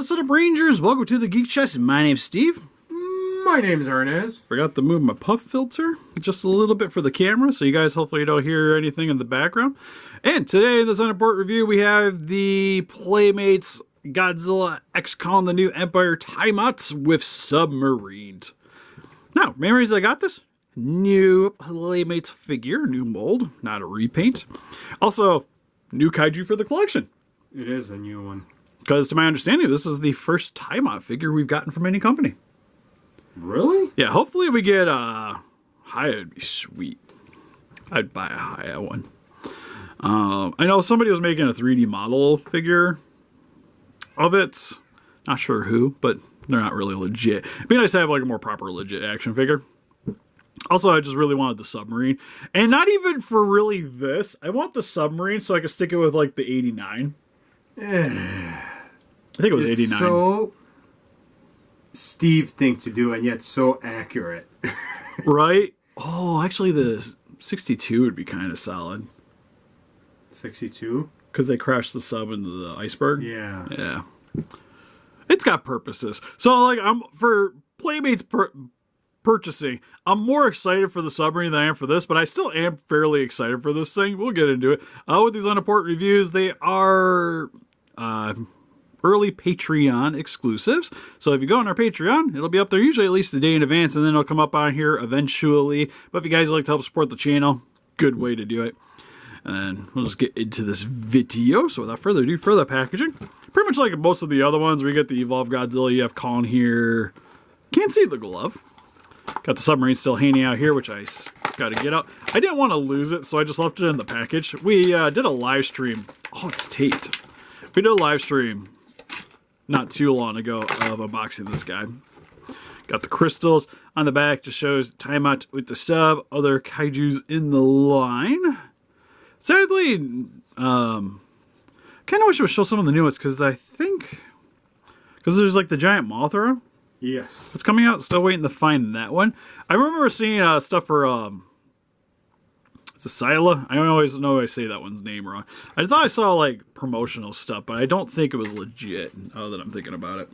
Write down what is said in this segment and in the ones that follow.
Listen up, Rangers. Welcome to the Geek Chest. My name's Steve. My name's Arnes. Forgot to move my puff filter just a little bit for the camera, so you guys hopefully don't hear anything in the background. And today in this Unimportant review, we have the Playmates Godzilla X Kong, the new Empire Tiamat with submarines. Now, main reason I got this, new Playmates figure, new mold, not a repaint. Also, new kaiju for the collection. It is a new one. Because to my understanding, this is the first Tiamat figure we've gotten from any company. Really? Yeah, hopefully we get a Haya. Would be sweet. I'd buy a Haya one. I know somebody was making a 3D model figure of it. Not sure who, but they're not really legit. It'd be nice to have like a more proper legit action figure. Also, I just really wanted the submarine. And not even for really this. I want the submarine so I could stick it with like the 89. I think it was 89. So Steve thing to do, and yet so accurate. Right? Oh, actually the 62 would be kind of solid. 62? Because they crashed the sub into the iceberg? Yeah. Yeah. It's got purposes. So, like, I'm for Playmates purchasing, I'm more excited for the submarine than I am for this, but I still am fairly excited for this thing. We'll get into it. With these Unimportant reviews, they are early Patreon exclusives. So if you go on our Patreon, it'll be up there usually at least a day in advance, and then it'll come up on here eventually. But if you guys like to help support the channel, good way to do it. And we'll just get into this video. So without further ado, for the packaging, pretty much like most of the other ones, we get the Evolved Godzilla. You have Kong here. Can't see the glove. Got the submarine still hanging out here, which I got to get out. I didn't want to lose it, so I just left it in the package. We did a live stream. Oh, it's taped. We did a live stream not too long ago of unboxing this guy. Got the crystals on the back. Just shows Tiamat with the sub. Other kaijus in the line. Sadly, kind of wish it would show some of the new ones, because I think... Because there's like the giant Mothra. Yes. It's coming out. Still waiting to find that one. I remember seeing stuff for... It's a Scylla. I don't always know I say that one's name wrong. I thought I saw like promotional stuff, but I don't think it was legit, now that I'm thinking about it.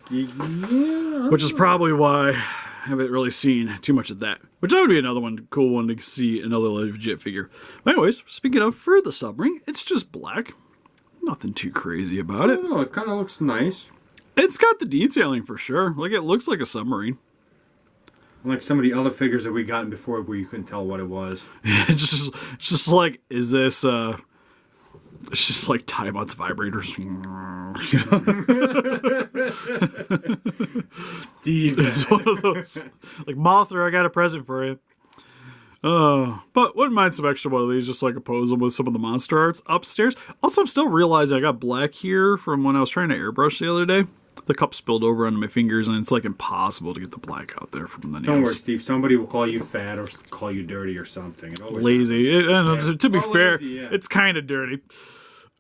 Yeah. Which is probably why I haven't really seen too much of that. Which that would be another one, cool one to see, another legit figure. But anyways, speaking of, for the submarine, it's just black. Nothing too crazy about it. No, it kind of looks nice. It's got the detailing for sure. Like, it looks like a submarine. Like some of the other figures that we gotten before where you couldn't tell what it was. It's just like, is this, it's just like Tiamat's vibrators. Steve. It's one of those. Like, Mothra, I got a present for you. But wouldn't mind some extra one of these just so I could pose them with some of the monster arts upstairs. Also, I'm still realizing I got black here from when I was trying to airbrush the other day. The cup spilled over onto my fingers, and it's like impossible to get the black out there from the nails. Don't worry, Steve. Somebody will call you fat or call you dirty or something. Lazy. To be fair, lazy, yeah. It's kind of dirty.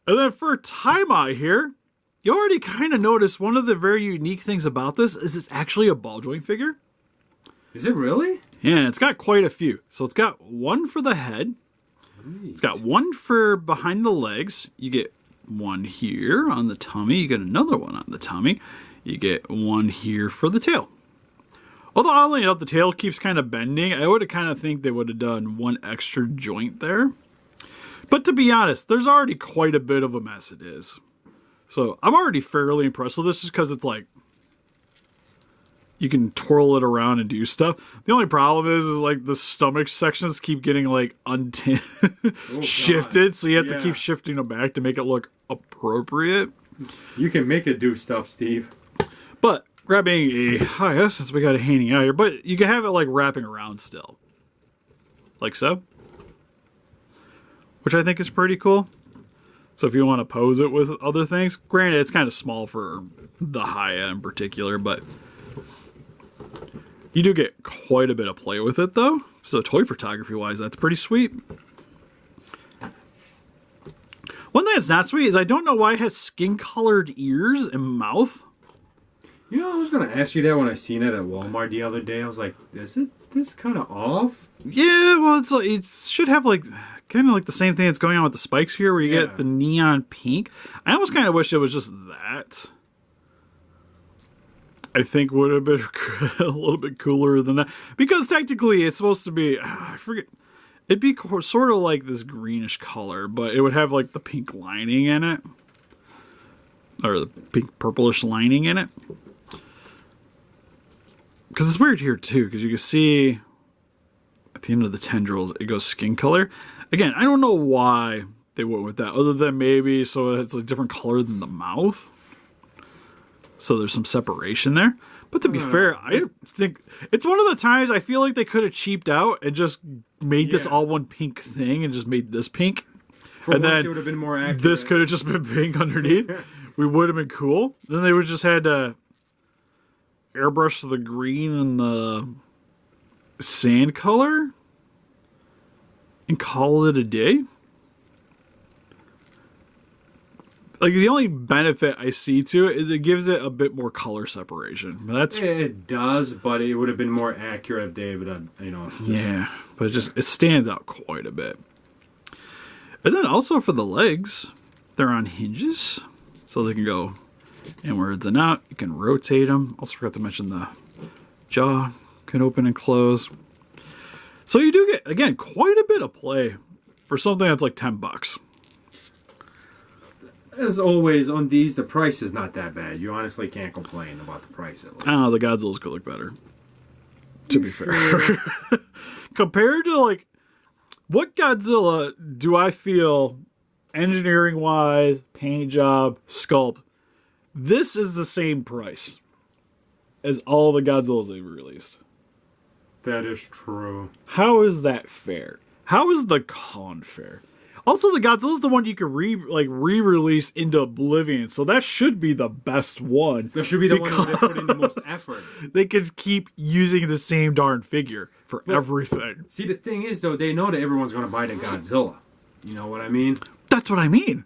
And then for Tiamat here, you already kind of noticed one of the very unique things about this is it's actually a ball joint figure. Is it really? Yeah, it's got quite a few. So it's got one for the head. It's got one for behind the legs. You get one here on the tummy. You get another one on the tummy. You get one here for the tail. Although, oddly enough, the tail keeps kind of bending. I would have kind of think they would have done one extra joint there. But to be honest, there's already quite a bit of a mess it is. So I'm already fairly impressed with this just because it's like you can twirl it around and do stuff. The only problem is like the stomach sections keep getting like shifted, so you have to keep shifting them back to make it look appropriate. You can make it do stuff, Steve. But grabbing a Haya, since we got it hanging out here, but you can have it like wrapping around still, like so, which I think is pretty cool. So if you want to pose it with other things, granted it's kind of small for the Haya in particular, but you do get quite a bit of play with it, though. So toy photography-wise, that's pretty sweet. One thing that's not sweet is I don't know why it has skin-colored ears and mouth. You know, I was going to ask you that when I seen it at Walmart the other day. I was like, isn't this kind of off? Yeah, well, it's like, it should have like kind of like the same thing that's going on with the spikes here, where you get the neon pink. I almost kind of wish it was just that. I think would have been a little bit cooler than that. Because technically it's supposed to be, I forget, it'd be sort of like this greenish color, but it would have like the pink lining in it. Or the pink purplish lining in it. Because it's weird here too, because you can see at the end of the tendrils, it goes skin color. Again, I don't know why they went with that, other than maybe so it's a different color than the mouth. So there's some separation there. But to be fair, I think it's one of the times I feel like they could have cheaped out and just made this all one pink thing and just made this pink. For and once, then it would have been more accurate. This could have just been pink underneath. We would have been cool. Then they would just had to airbrush the green and the sand color and call it a day. Like, the only benefit I see to it is it gives it a bit more color separation. That's it does, but it would have been more accurate if they would have, yeah, but it stands out quite a bit. And then also for the legs, they're on hinges, so they can go inwards and out. You can rotate them. Also forgot to mention the jaw can open and close. So you do get, again, quite a bit of play for something that's like $10. As always, on these, the price is not that bad. You honestly can't complain about the price at least. I don't know, the Godzillas could look better. To be fair. Compared to, like, what Godzilla do I feel, engineering-wise, paint job, sculpt, this is the same price as all the Godzillas they've released. That is true. How is that fair? How is the con fair? Also, the Godzilla's the one you can re-release into oblivion, so that should be the best one. That should be the one that they put in the most effort. They could keep using the same darn figure for everything. See, the thing is, though, they know that everyone's going to buy the Godzilla. You know what I mean? That's what I mean.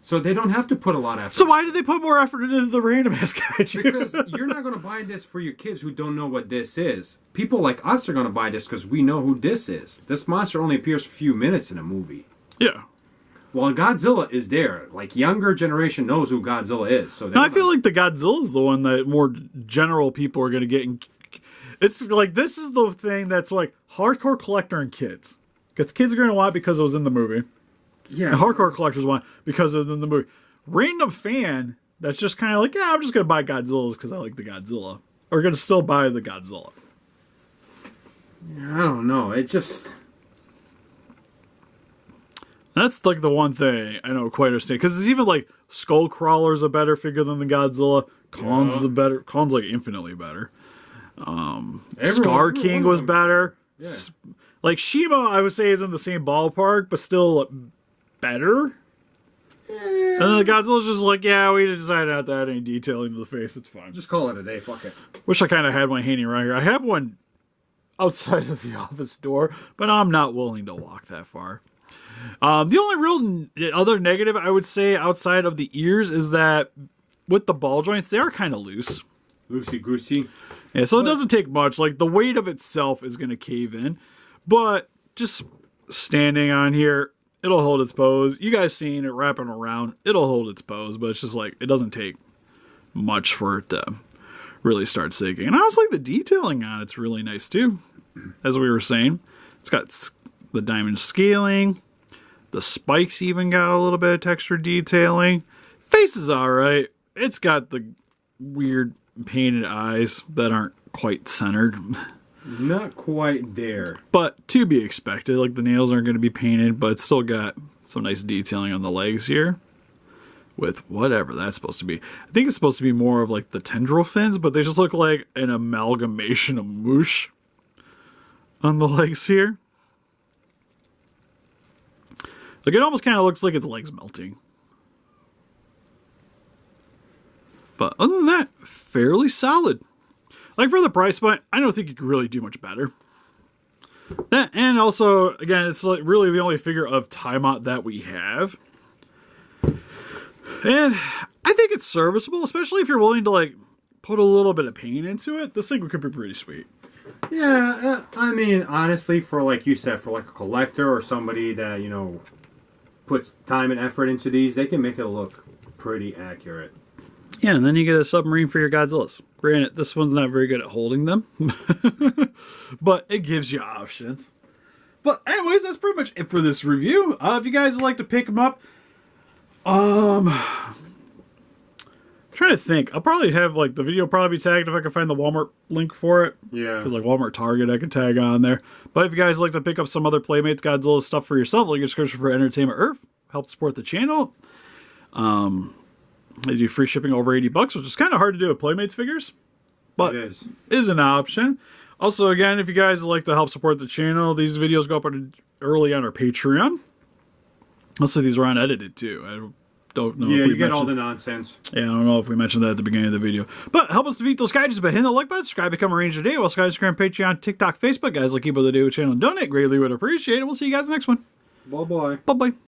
So they don't have to put a lot of effort. So why did they put more effort into the random ass kaiju? Because you're not going to buy this for your kids who don't know what this is. People like us are going to buy this because we know who this is. This monster only appears for a few minutes in a movie. Yeah. Well, Godzilla is there. Like, younger generation knows who Godzilla is. So I feel like the Godzilla is the one that more general people are going to get. It's like, this is the thing that's like hardcore collector and kids. Because kids are going to want it because it was in the movie. Yeah. And hardcore collectors want because of the movie. Random fan that's just kind of like, yeah, I'm just going to buy Godzillas because I like the Godzilla. Or going to still buy the Godzilla. I don't know. It just... That's like the one thing I don't quite understand. Because it's even like Skullcrawler's a better figure than the Godzilla. Kong's the better. Kong's like infinitely better. Scar King was better. Yeah. Like Shima, I would say is in the same ballpark, but still better. And then the Godzilla's just like, yeah, we decided not to add any detailing to the face. It's fine. Just call it a day. Fuck it. Wish I kind of had one hanging around here. I have one outside of the office door, but I'm not willing to walk that far. The only real other negative I would say outside of the ears is that with the ball joints, they are kind of loose. Loosey-goosey. Yeah, so it doesn't take much. Like, the weight of itself is going to cave in. But just standing on here, it'll hold its pose. You guys seen it wrapping around, it'll hold its pose. But it's just like, it doesn't take much for it to really start sinking. And honestly, the detailing on it's really nice too. As we were saying, it's got the diamond scaling. The spikes even got a little bit of texture detailing. Face is alright. It's got the weird painted eyes that aren't quite centered. Not quite there. But to be expected. Like, the nails aren't going to be painted, but it's still got some nice detailing on the legs here. With whatever that's supposed to be. I think it's supposed to be more of like the tendril fins, but they just look like an amalgamation of moosh on the legs here. Like, it almost kind of looks like its legs melting. But other than that, fairly solid. Like, for the price point, I don't think you could really do much better. That, and also, again, it's like really the only figure of Tiamat that we have. And I think it's serviceable, especially if you're willing to, like, put a little bit of paint into it. This thing could be pretty sweet. Yeah, I mean, honestly, for, like you said, for, like, a collector or somebody that, you know, puts time and effort into these, they can make it look pretty accurate. Yeah, and then you get a submarine for your Godzillas. Granted, this one's not very good at holding them, but it gives you options. But anyways, that's pretty much it for this review. If you guys would like to pick them up, trying to think. I'll probably have like the video probably be tagged if I can find the Walmart link for it. Yeah. Because like Walmart, Target, I could tag on there. But if you guys like to pick up some other Playmates Godzilla stuff for yourself, like your subscription for Entertainment Earth, help support the channel. They do free shipping over $80, which is kind of hard to do with Playmates figures, but it is an option. Also, again, if you guys would like to help support the channel, these videos go up early on our Patreon. Also, these were unedited too. I don't know. Yeah, if we you get all mentioned- the nonsense. Yeah, I don't know if we mentioned that at the beginning of the video. But help us defeat those guys by hitting the like button, subscribe, become a Ranger today. While Instagram, Patreon, TikTok, Facebook. Guys, like people to do channel and donate. Greatly would appreciate it. We'll see you guys next one. Bye-bye. Bye-bye.